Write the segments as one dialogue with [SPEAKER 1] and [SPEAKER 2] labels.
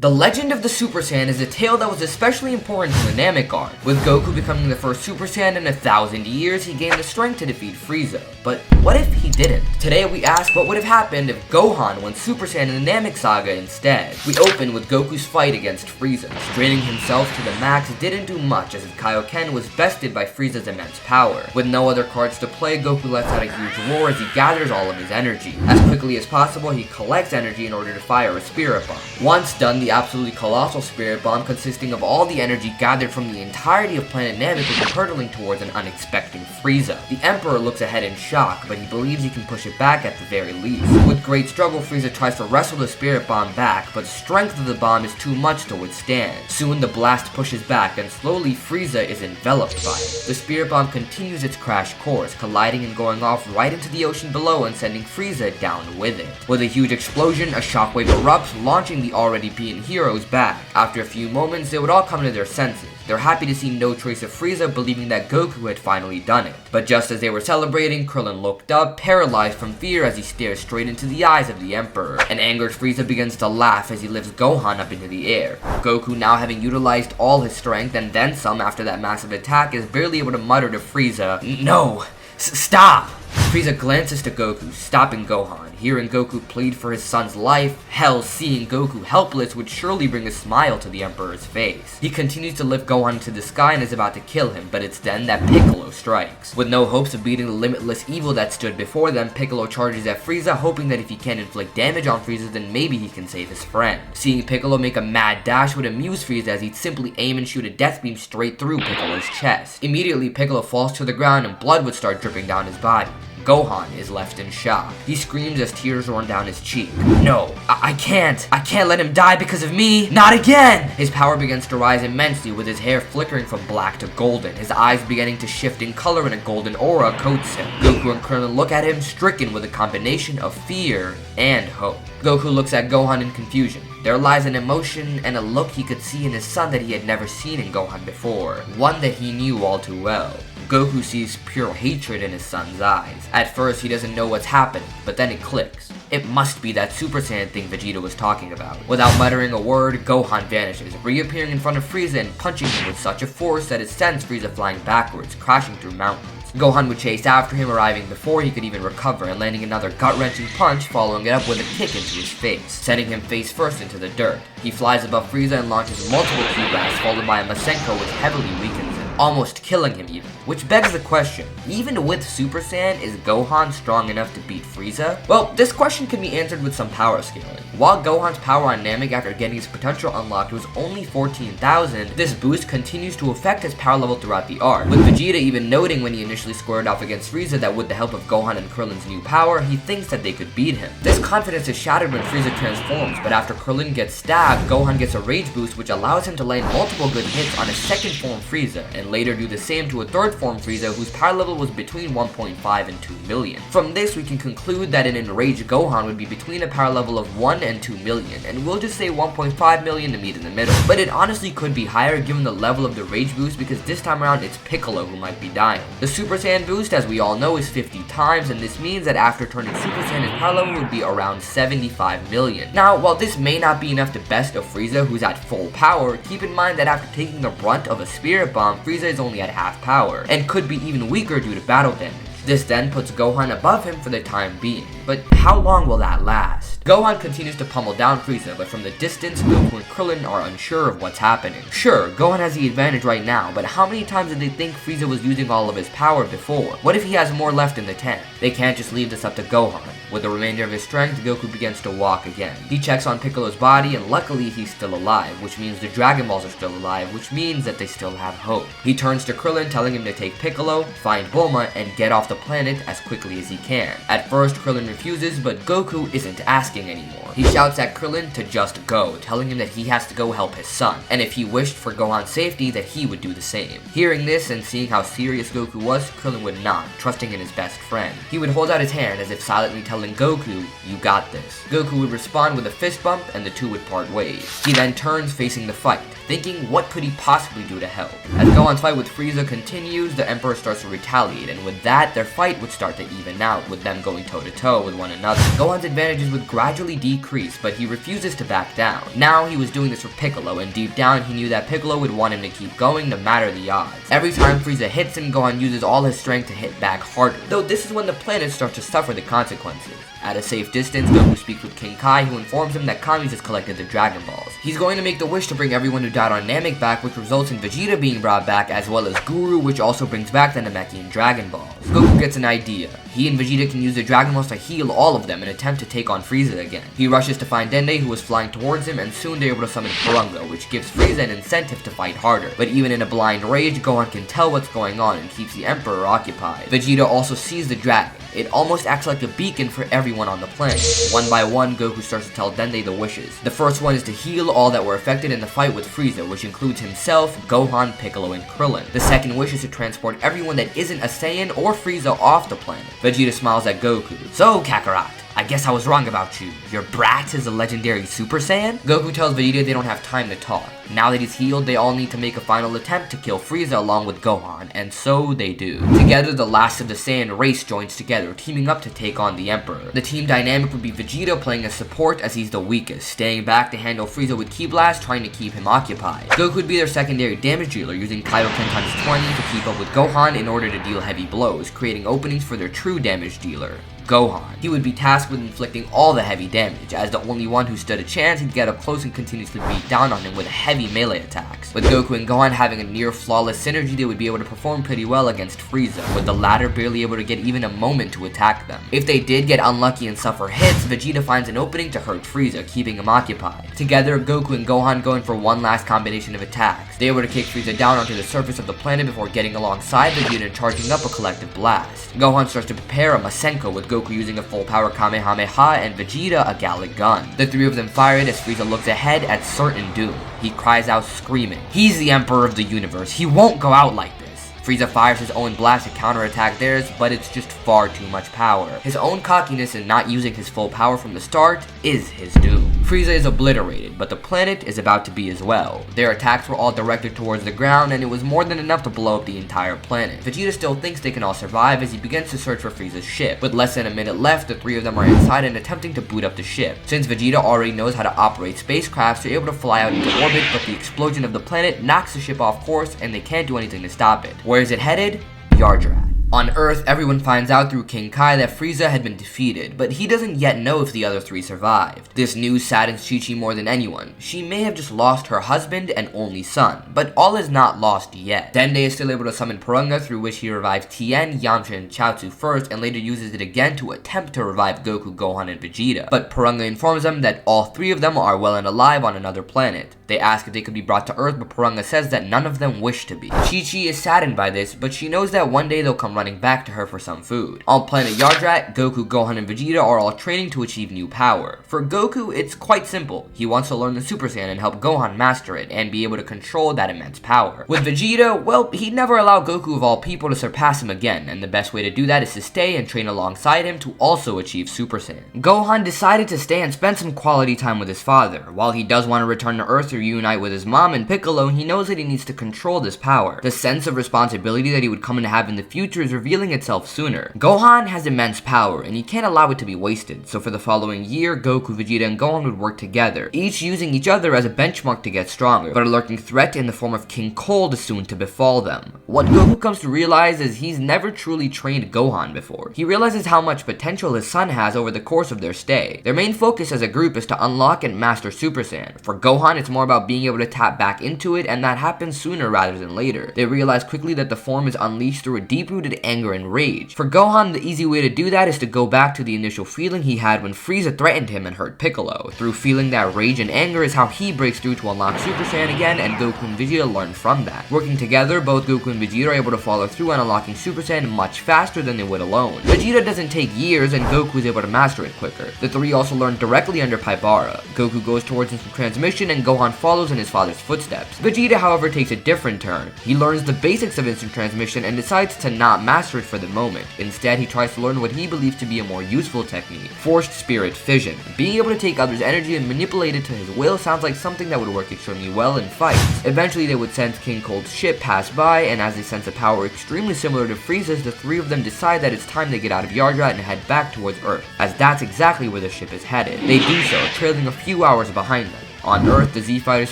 [SPEAKER 1] The Legend of the Super Saiyan is a tale that was especially important to the NAMEK arc. With Goku becoming the first Super Saiyan in 1,000 years, he gained the strength to defeat Frieza. But what if he didn't? Today we ask what would have happened if Gohan went Super Saiyan in the NAMEK saga instead. We open with Goku's fight against Frieza. Straining himself to the max didn't do much as his Kaioken was bested by Frieza's immense power. With no other cards to play, Goku lets out a huge roar as he gathers all of his energy. As quickly as possible, he collects energy in order to fire a Spirit Bomb. Once done, the absolutely colossal Spirit Bomb, consisting of all the energy gathered from the entirety of planet Namek, will be hurtling towards an unexpected Frieza. The Emperor looks ahead in shock, but he believes he can push it back at the very least. With great struggle, Frieza tries to wrestle the Spirit Bomb back, but the strength of the bomb is too much to withstand. Soon the blast pushes back, and slowly Frieza is enveloped by it. The Spirit Bomb continues its crash course, colliding and going off right into the ocean below and sending Frieza down with it. With a huge explosion, a shockwave erupts, launching the already beaten heroes back. After a few moments, they would all come to their senses. They're happy to see no trace of Frieza, believing that Goku had finally done it. But just as they were celebrating, Krillin looked up, paralyzed from fear as he stares straight into the eyes of the Emperor. An angered Frieza begins to laugh as he lifts Gohan up into the air. Goku, now having utilized all his strength and then some after that massive attack, is barely able to mutter to Frieza, "No! Stop!" Frieza glances to Goku, stopping Gohan. Hearing Goku plead for his son's life, hell, seeing Goku helpless would surely bring a smile to the Emperor's face. He continues to lift Gohan into the sky and is about to kill him, but it's then that Piccolo strikes. With no hopes of beating the limitless evil that stood before them, Piccolo charges at Frieza, hoping that if he can inflict damage on Frieza, then maybe he can save his friend. Seeing Piccolo make a mad dash would amuse Frieza, as he'd simply aim and shoot a death beam straight through Piccolo's chest. Immediately, Piccolo falls to the ground and blood would start dripping down his body. Gohan is left in shock. He screams as tears run down his cheek. "No, I can't let him die because of me! Not again!" His power begins to rise immensely, with his hair flickering from black to golden, his eyes beginning to shift in color, and a golden aura coats him. Goku and Krillin look at him, stricken with a combination of fear and hope. Goku looks at Gohan in confusion. There lies an emotion and a look he could see in his son that he had never seen in Gohan before, one that he knew all too well. Goku sees pure hatred in his son's eyes. At first, he doesn't know what's happened, but then it clicks. It must be that Super Saiyan thing Vegeta was talking about. Without muttering a word, Gohan vanishes, reappearing in front of Frieza and punching him with such a force that it sends Frieza flying backwards, crashing through mountains. Gohan would chase after him, arriving before he could even recover and landing another gut-wrenching punch, following it up with a kick into his face, sending him face first into the dirt. He flies above Frieza and launches multiple Q-blasts, followed by a Masenko which heavily weakens him, almost killing him even. Which begs the question, even with Super Saiyan, is Gohan strong enough to beat Frieza? Well, this question can be answered with some power scaling. While Gohan's power on Namek after getting his potential unlocked was only 14,000, this boost continues to affect his power level throughout the arc, with Vegeta even noting when he initially squared off against Frieza that with the help of Gohan and Krillin's new power, he thinks that they could beat him. This confidence is shattered when Frieza transforms, but after Krillin gets stabbed, Gohan gets a rage boost which allows him to land multiple good hits on a second form Frieza, and later do the same to a third form Frieza whose power level was between 1.5 and 2 million. From this, we can conclude that an enraged Gohan would be between a power level of 1 and 2 million, and we'll just say 1.5 million to meet in the middle. But it honestly could be higher given the level of the rage boost, because this time around it's Piccolo who might be dying. The Super Saiyan boost, as we all know, is 50 times, and this means that after turning Super Saiyan, his power level would be around 75 million. Now, while this may not be enough to best of Frieza, who's at full power, keep in mind that after taking the brunt of a Spirit Bomb, Frieza is only at half power, and could be even weaker due to battle damage. This then puts Gohan above him for the time being, but how long will that last? Gohan continues to pummel down Frieza, but from the distance, Goku and Krillin are unsure of what's happening. Sure, Gohan has the advantage right now, but how many times did they think Frieza was using all of his power before? What if he has more left in the tank? They can't just leave this up to Gohan. With the remainder of his strength, Goku begins to walk again. He checks on Piccolo's body, and luckily he's still alive, which means the Dragon Balls are still alive, which means that they still have hope. He turns to Krillin, telling him to take Piccolo, find Bulma, and get off the planet as quickly as he can. At first, Krillin refuses, but Goku isn't asking anymore. He shouts at Krillin to just go, telling him that he has to go help his son, and if he wished for Gohan's safety, that he would do the same. Hearing this and seeing how serious Goku was, Krillin would nod, trusting in his best friend. He would hold out his hand as if silently telling Goku, "You got this." Goku would respond with a fist bump, and the two would part ways. He then turns facing the fight, thinking what could he possibly do to help. As Gohan's fight with Frieza continues, the Emperor starts to retaliate, and with that, their fight would start to even out, with them going toe to toe, with one another. Gohan's advantages would gradually decrease, but he refuses to back down. Now he was doing this for Piccolo, and deep down he knew that Piccolo would want him to keep going no matter the odds. Every time Frieza hits him, Gohan uses all his strength to hit back harder, though this is when the planet starts to suffer the consequences. At a safe distance, Goku speaks with King Kai, who informs him that Kami has collected the Dragon Balls. He's going to make the wish to bring everyone who died on Namek back, which results in Vegeta being brought back, as well as Guru, which also brings back the Namekian Dragon Balls. Goku gets an idea. He and Vegeta can use the Dragon Balls to heal all of them and attempt to take on Frieza again. He rushes to find Dende, who is flying towards him, and soon they're able to summon Porunga, which gives Frieza an incentive to fight harder. But even in a blind rage, Gohan can tell what's going on and keeps the Emperor occupied. Vegeta also sees the dragon. It almost acts like a beacon for everyone on the planet. One by one, Goku starts to tell Dende the wishes. The first one is to heal all that were affected in the fight with Frieza, which includes himself, Gohan, Piccolo, and Krillin. The second wish is to transport everyone that isn't a Saiyan or Frieza off the planet. Vegeta smiles at Goku. So, Kakarot, I guess I was wrong about you. Your brat is a legendary Super Saiyan? Goku tells Vegeta they don't have time to talk. Now that he's healed, they all need to make a final attempt to kill Frieza along with Gohan, and so they do. Together, the last of the Saiyan race joins together, teaming up to take on the Emperor. The team dynamic would be Vegeta playing as support as he's the weakest, staying back to handle Frieza with Ki Blast, trying to keep him occupied. Goku would be their secondary damage dealer, using Kaioken times 20 to keep up with Gohan in order to deal heavy blows, creating openings for their true damage dealer, Gohan. He would be tasked with inflicting all the heavy damage. As the only one who stood a chance, he'd get up close and continuously beat down on him with heavy melee attacks. With Goku and Gohan having a near flawless synergy, they would be able to perform pretty well against Frieza, with the latter barely able to get even a moment to attack them. If they did get unlucky and suffer hits, Vegeta finds an opening to hurt Frieza, keeping him occupied. Together, Goku and Gohan go in for one last combination of attacks. They were to kick Frieza down onto the surface of the planet before getting alongside Vegeta and charging up a collective blast. Gohan starts to prepare a Masenko, with Goku using a full power Kamehameha and Vegeta a Gallic gun. The three of them fire it as Frieza looks ahead at certain doom. He cries out screaming, "He's the Emperor of the Universe, he won't go out like this." Frieza fires his own blast to counterattack theirs, but it's just far too much power. His own cockiness in not using his full power from the start is his doom. Frieza is obliterated, but the planet is about to be as well. Their attacks were all directed towards the ground, and it was more than enough to blow up the entire planet. Vegeta still thinks they can all survive as he begins to search for Frieza's ship. With less than a minute left, the three of them are inside and attempting to boot up the ship. Since Vegeta already knows how to operate spacecrafts, they're able to fly out into orbit, but the explosion of the planet knocks the ship off course, and they can't do anything to stop it. Where is it headed? Yardrat. On Earth, everyone finds out through King Kai that Frieza had been defeated, but he doesn't yet know if the other three survived. This news saddens Chi-Chi more than anyone. She may have just lost her husband and only son, but all is not lost yet. Dende is still able to summon Porunga, through which he revives Tien, Yamcha, and Chaozu first, and later uses it again to attempt to revive Goku, Gohan, and Vegeta. But Porunga informs them that all three of them are well and alive on another planet. They ask if they could be brought to Earth, but Porunga says that none of them wish to be. Chi-Chi is saddened by this, but she knows that one day they'll come running back to her for some food. On planet Yardrat, Goku, Gohan, and Vegeta are all training to achieve new power. For Goku, it's quite simple. He wants to learn the Super Saiyan and help Gohan master it, and be able to control that immense power. With Vegeta, well, he'd never allow Goku of all people to surpass him again, and the best way to do that is to stay and train alongside him to also achieve Super Saiyan. Gohan decided to stay and spend some quality time with his father. While he does want to return to Earth to reunite with his mom and Piccolo, he knows that he needs to control this power. The sense of responsibility that he would come to have in the future is revealing itself sooner. Gohan has immense power, and he can't allow it to be wasted, so for the following year, Goku, Vegeta, and Gohan would work together, each using each other as a benchmark to get stronger, but a lurking threat in the form of King Cold is soon to befall them. What Goku comes to realize is he's never truly trained Gohan before. He realizes how much potential his son has over the course of their stay. Their main focus as a group is to unlock and master Super Saiyan. For Gohan, it's more about being able to tap back into it, and that happens sooner rather than later. They realize quickly that the form is unleashed through a deep-rooted anger and rage. For Gohan, the easy way to do that is to go back to the initial feeling he had when Frieza threatened him and hurt Piccolo. Through feeling that rage and anger is how he breaks through to unlock Super Saiyan again, and Goku and Vegeta learn from that. Working together, both Goku and Vegeta are able to follow through on unlocking Super Saiyan much faster than they would alone. Vegeta doesn't take years, and Goku is able to master it quicker. The three also learn directly under Paibara. Goku goes towards instant transmission, and Gohan follows in his father's footsteps. Vegeta, however, takes a different turn. He learns the basics of instant transmission and decides to not master it for the moment. Instead, he tries to learn what he believes to be a more useful technique, forced spirit fission. Being able to take others' energy and manipulate it to his will sounds like something that would work extremely well in fights. Eventually, they would sense King Cold's ship pass by, and as they sense a power extremely similar to Frieza's, the three of them decide that it's time to get out of Yardrat and head back towards Earth, as that's exactly where the ship is headed. They do so, trailing a few hours behind them. On Earth, the Z-Fighters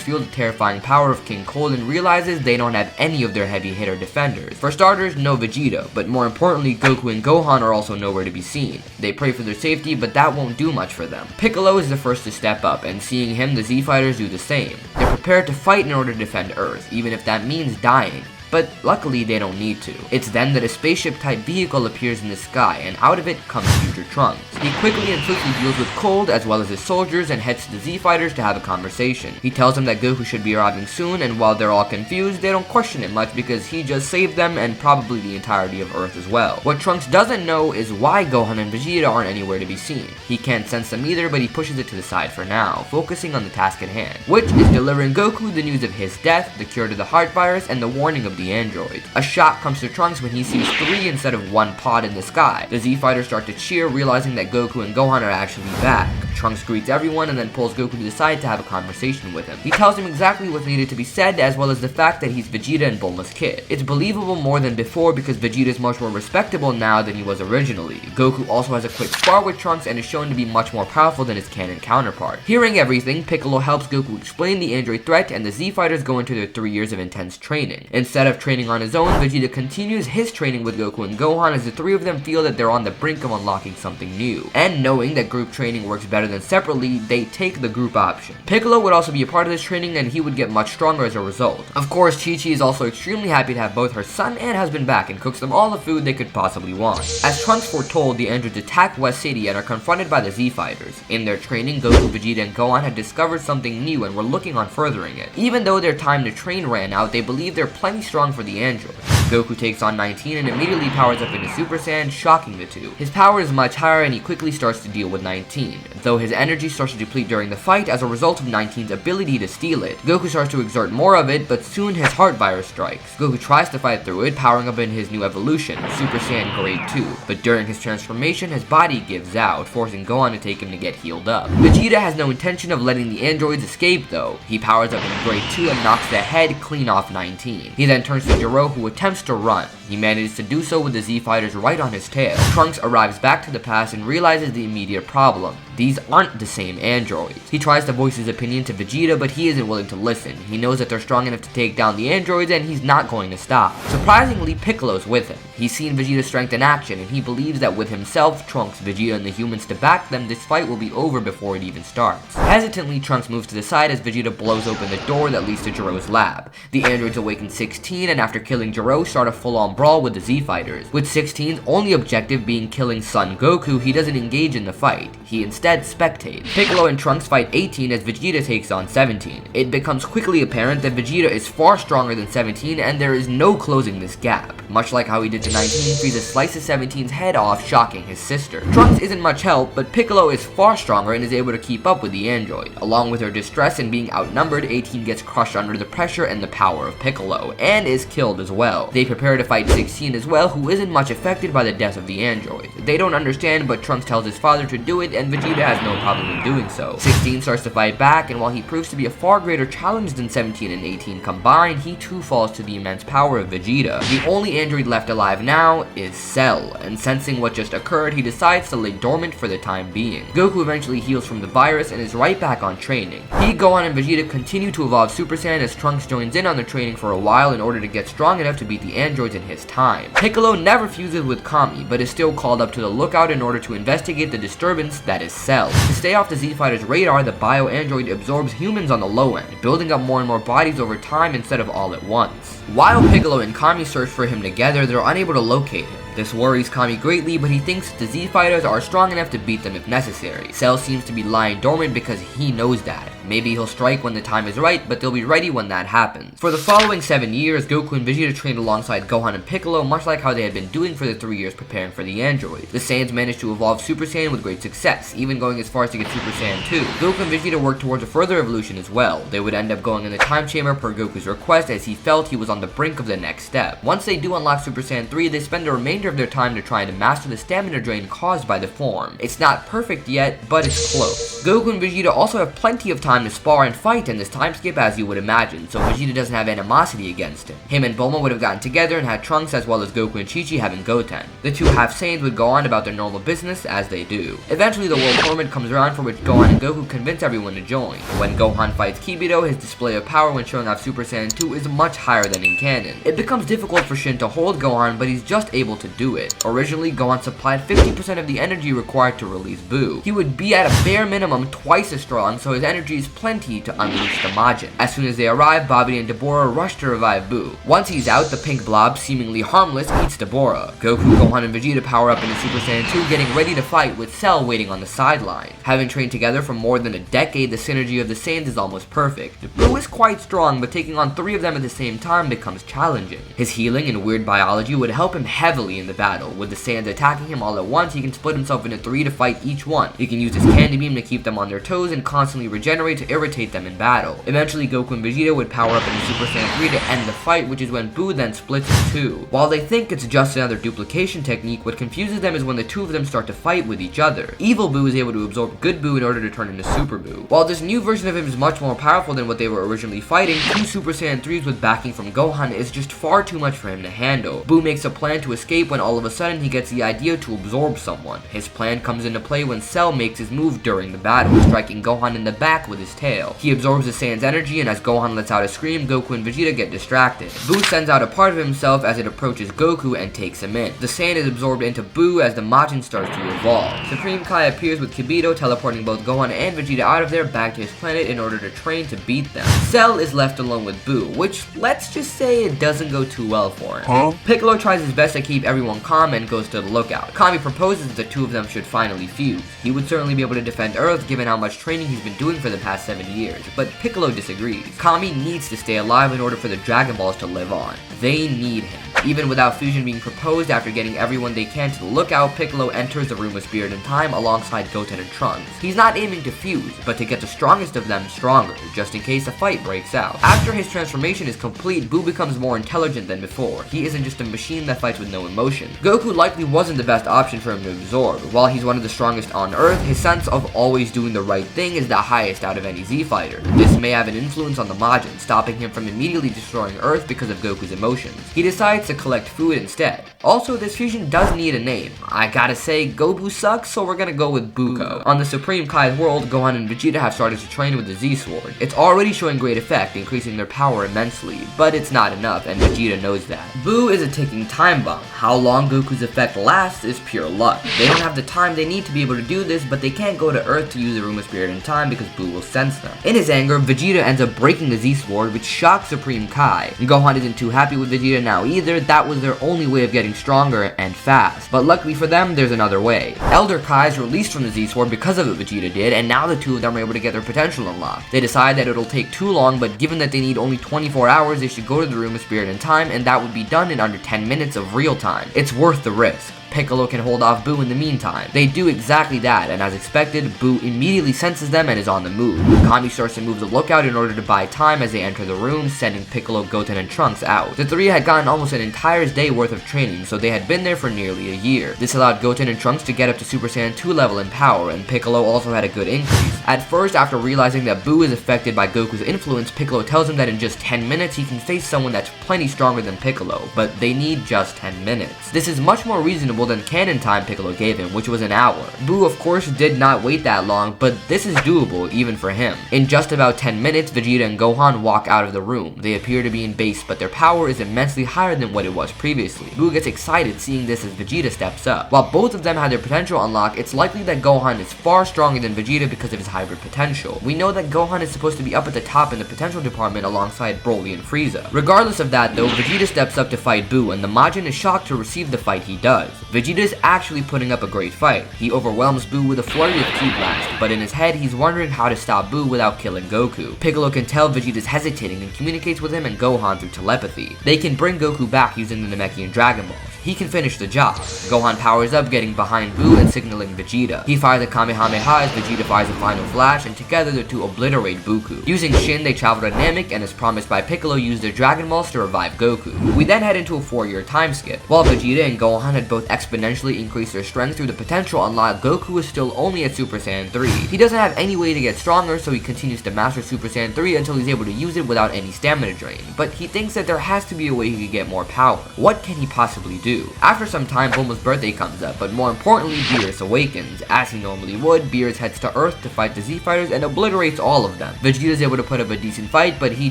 [SPEAKER 1] feel the terrifying power of King Cold and realizes they don't have any of their heavy hitter defenders. For starters, no Vegeta, but more importantly, Goku and Gohan are also nowhere to be seen. They pray for their safety, but that won't do much for them. Piccolo is the first to step up, and seeing him, the Z-Fighters do the same. They're prepared to fight in order to defend Earth, even if that means dying. But luckily they don't need to. It's then that a spaceship type vehicle appears in the sky, and out of it comes future Trunks. He quickly and swiftly deals with Cold as well as his soldiers and heads to the Z-Fighters to have a conversation. He tells them that Goku should be arriving soon, and while they're all confused, they don't question it much because he just saved them and probably the entirety of Earth as well. What Trunks doesn't know is why Gohan and Vegeta aren't anywhere to be seen. He can't sense them either, but he pushes it to the side for now, focusing on the task at hand, which is delivering Goku the news of his death, the cure to the heart virus, and the warning of the android. A shock comes to Trunks when he sees 3 instead of 1 pod in the sky. The Z-Fighters start to cheer, realizing that Goku and Gohan are actually back. Trunks greets everyone and then pulls Goku to the side to have a conversation with him. He tells him exactly what's needed to be said, as well as the fact that he's Vegeta and Bulma's kid. It's believable more than before because Vegeta is much more respectable now than he was originally. Goku also has a quick spar with Trunks and is shown to be much more powerful than his canon counterpart. Hearing everything, Piccolo helps Goku explain the android threat, and the Z-Fighters go into their 3 years of intense training. Instead of training on his own, Vegeta continues his training with Goku and Gohan, as the 3 of them feel that they're on the brink of unlocking something new. And knowing that group training works better than separately, they take the group option. Piccolo would also be a part of this training, and he would get much stronger as a result. Of course, Chi-Chi is also extremely happy to have both her son and husband back and cooks them all the food they could possibly want. As Trunks foretold, the androids attack West City and are confronted by the Z-Fighters. In their training, Goku, Vegeta, and Gohan had discovered something new and were looking on furthering it. Even though their time to train ran out, they believe they're plenty strong for the android. Goku takes on 19 and immediately powers up into Super Saiyan, shocking the two. His power is much higher and he quickly starts to deal with 19, though his energy starts to deplete during the fight as a result of 19's ability to steal it. Goku starts to exert more of it, but soon his heart virus strikes. Goku tries to fight through it, powering up in his new evolution, Super Saiyan Grade 2, but during his transformation, his body gives out, forcing Gohan to take him to get healed up. Vegeta has no intention of letting the androids escape though. He powers up in Grade 2 and knocks the head clean off 19. He then turns to Gero, who attempts to run. He manages to do so with the Z-Fighters right on his tail. Trunks arrives back to the past and realizes the immediate problem. These aren't the same androids. He tries to voice his opinion to Vegeta, but he isn't willing to listen. He knows that they're strong enough to take down the androids, and he's not going to stop. Surprisingly, Piccolo's with him. He's seen Vegeta's strength in action, and he believes that with himself, Trunks, Vegeta, and the humans to back them, this fight will be over before it even starts. Hesitantly, Trunks moves to the side as Vegeta blows open the door that leads to Gero's lab. The androids awaken 16, and after killing Gero, start a full-on brawl with the Z-Fighters. With 16's only objective being killing Son Goku, he doesn't engage in the fight. He instead spectates. Piccolo and Trunks fight 18 as Vegeta takes on 17. It becomes quickly apparent that Vegeta is far stronger than 17, and there is no closing this gap. Much like how he did to 19, Frieza slices 17's head off, shocking his sister. Trunks isn't much help, but Piccolo is far stronger and is able to keep up with the android. Along with her distress and being outnumbered, 18 gets crushed under the pressure and the power of Piccolo, and is killed as well. They prepare to fight 16 as well, who isn't much affected by the death of the android. They don't understand, but Trunks tells his father to do it, and Vegeta has no problem in doing so. 16 starts to fight back, and while he proves to be a far greater challenge than 17 and 18 combined, he too falls to the immense power of Vegeta. The only android left alive now is Cell, and sensing what just occurred, he decides to lay dormant for the time being. Goku eventually heals from the virus and is right back on training. He, Gohan, and Vegeta continue to evolve Super Saiyan as Trunks joins in on the training for a while in order to get strong enough to beat the androids in his time. Piccolo never fuses with Kami, but is still called up to the lookout in order to investigate the disturbance that is Cell. To stay off the Z-Fighters' radar, the bio-android absorbs humans on the low end, building up more and more bodies over time instead of all at once. While Piccolo and Kami search for him together, they're unable to locate him. This worries Kami greatly, but he thinks the Z-Fighters are strong enough to beat them if necessary. Cell seems to be lying dormant because he knows that. Maybe he'll strike when the time is right, but they'll be ready when that happens. For the following 7 years, Goku and Vegeta trained alongside Gohan and Piccolo, much like how they had been doing for the 3 years preparing for the android. The Saiyans managed to evolve Super Saiyan with great success, even going as far as to get Super Saiyan 2. Goku and Vegeta worked towards a further evolution as well. They would end up going in the time chamber per Goku's request, as he felt he was on the brink of the next step. Once they do unlock Super Saiyan 3, they spend the remainder of their time to trying to master the stamina drain caused by the form. It's not perfect yet, but it's close. Goku and Vegeta also have plenty of time to spar and fight in this time skip, as you would imagine, so Vegeta doesn't have animosity against him. Him and Bulma would have gotten together and had Trunks, as well as Goku and Chi-Chi having Goten. The two half-Saiyans would go on about their normal business as they do. Eventually the World Tournament comes around, for which Gohan and Goku convince everyone to join. When Gohan fights Kibito, his display of power when showing off Super Saiyan 2 is much higher than in canon. It becomes difficult for Shin to hold Gohan, but he's just able to do it. Originally, Gohan supplied 50% of the energy required to release Buu. He would be at a bare minimum twice as strong, so his energy is plenty to unleash the Majin. As soon as they arrive, Babidi and Deborah rush to revive Buu. Once he's out, the pink blob, seemingly harmless, eats Deborah. Goku, Gohan, and Vegeta power up into Super Saiyan 2, getting ready to fight, with Cell waiting on the sideline. Having trained together for more than a decade, the synergy of the Saiyans is almost perfect. Buu is quite strong, but taking on 3 of them at the same time becomes challenging. His healing and weird biology would help him heavily in the battle. With the Saiyans attacking him all at once, he can split himself into 3 to fight each one. He can use his candy beam to keep them on their toes and constantly regenerate to irritate them in battle. Eventually, Goku and Vegeta would power up into Super Saiyan 3 to end the fight, which is when Buu then splits in 2. While they think it's just another duplication technique, what confuses them is when the 2 of them start to fight with each other. Evil Buu is able to absorb good Buu in order to turn into Super Buu. While this new version of him is much more powerful than what they were originally fighting, 2 Super Saiyan 3s with backing from Gohan is just far too much for him to handle. Buu makes a plan to escape when all of a sudden he gets the idea to absorb someone. His plan comes into play when Cell makes his move during the battle, striking Gohan in the back with his tail. He absorbs the Saiyan's energy, and as Gohan lets out a scream, Goku and Vegeta get distracted. Buu sends out a part of himself as it approaches Goku and takes him in. The Saiyan is absorbed into Buu as the Majin starts to evolve. Supreme Kai appears with Kibito, teleporting both Gohan and Vegeta out of there back to his planet in order to train to beat them. Cell is left alone with Buu, which, let's just say, it doesn't go too well for him. Piccolo tries his best to keep everyone calm and goes to the lookout. Kami proposes that the 2 of them should finally fuse. He would certainly be able to defend Earth given how much training he's been doing for the past 7 years, but Piccolo disagrees. Kami needs to stay alive in order for the Dragon Balls to live on. They need him. Even without fusion being proposed, after getting everyone they can to the lookout, Piccolo enters the room with Spirit and Time alongside Goten and Trunks. He's not aiming to fuse, but to get the strongest of them stronger, just in case a fight breaks out. After his transformation is complete, Buu becomes more intelligent than before. He isn't just a machine that fights with no emotion. Goku likely wasn't the best option for him to absorb. While he's one of the strongest on Earth, his sense of always doing the right thing is the highest out of any Z fighter. This may have an influence on the Majin, stopping him from immediately destroying Earth because of Goku's emotions. He decides to collect food instead. Also, this fusion does need a name. I gotta say, Gobu sucks, so we're gonna go with Buko. On the Supreme Kai's world, Gohan and Vegeta have started to train with the Z-Sword. It's already showing great effect, increasing their power immensely, but it's not enough, and Vegeta knows that. Buu is a ticking time bomb. How long Goku's effect lasts is pure luck. They don't have the time they need to be able to do this, but they can't go to Earth to use the Room of Spirit and Time because Buu will sense them. In his anger, Vegeta ends up breaking the Z-Sword, which shocks Supreme Kai. Gohan isn't too happy with Vegeta now either. That was their only way of getting stronger and fast. But luckily for them, there's another way. Elder Kai is released from the Z-Sword because of what Vegeta did, and now the 2 of them are able to get their potential unlocked. They decide that it'll take too long, but given that they need only 24 hours, they should go to the Room of Spirit and Time, and that would be done in under 10 minutes of real time. It's worth the risk. Piccolo can hold off Buu in the meantime. They do exactly that, and as expected, Buu immediately senses them and is on the move. Kami starts to move the lookout in order to buy time as they enter the room, sending Piccolo, Goten, and Trunks out. The 3 had gotten almost an entire day worth of training, so they had been there for nearly a year. This allowed Goten and Trunks to get up to Super Saiyan 2 level in power, and Piccolo also had a good increase. At first, after realizing that Buu is affected by Goku's influence, Piccolo tells him that in just 10 minutes he can face someone that's plenty stronger than Piccolo, but they need just 10 minutes. This is much more reasonable than canon time Piccolo gave him, which was an hour. Buu of course did not wait that long, but this is doable even for him. In just about 10 minutes, Vegeta and Gohan walk out of the room. They appear to be in base, but their power is immensely higher than what it was previously. Buu gets excited seeing this as Vegeta steps up. While both of them had their potential unlocked, it's likely that Gohan is far stronger than Vegeta because of his hybrid potential. We know that Gohan is supposed to be up at the top in the potential department alongside Broly and Frieza. Regardless of that though, Vegeta steps up to fight Buu, and the Majin is shocked to receive the fight he does. Vegeta is actually putting up a great fight. He overwhelms Buu with a flurry of Ki Blast, but in his head he's wondering how to stop Buu without killing Goku. Piccolo can tell Vegeta's hesitating and communicates with him and Gohan through telepathy. They can bring Goku back using the Namekian Dragon Balls. He can finish the job. Gohan powers up, getting behind Buu and signaling Vegeta. He fires a Kamehameha as Vegeta fires a final flash, and together the two obliterate Buku. Using Shin, they travel to Namek, and as promised by Piccolo, use their Dragon Balls to revive Goku. We then head into a 4-year time skip. While Vegeta and Gohan had both exponentially increased their strength through the potential unlocked, Goku is still only at Super Saiyan 3. He doesn't have any way to get stronger, so he continues to master Super Saiyan 3 until he's able to use it without any stamina drain. But he thinks that there has to be a way he could get more power. What can he possibly do? After some time, Bulma's birthday comes up, but more importantly, Beerus awakens. As he normally would, Beerus heads to Earth to fight the Z-Fighters and obliterates all of them. Vegeta is able to put up a decent fight, but he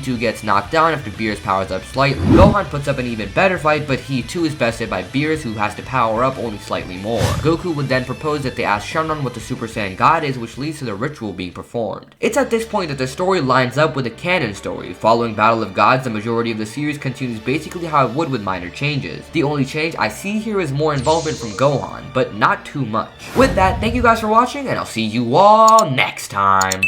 [SPEAKER 1] too gets knocked down after Beerus powers up slightly. Gohan puts up an even better fight, but he too is bested by Beerus, who has to power up only slightly more. Goku would then propose that they ask Shenron what the Super Saiyan God is, which leads to the ritual being performed. It's at this point that the story lines up with a canon story. Following Battle of Gods, the majority of the series continues basically how it would with minor changes. The only change I see here is more involvement from Gohan, but not too much. With that, thank you guys for watching, and I'll see you all next time.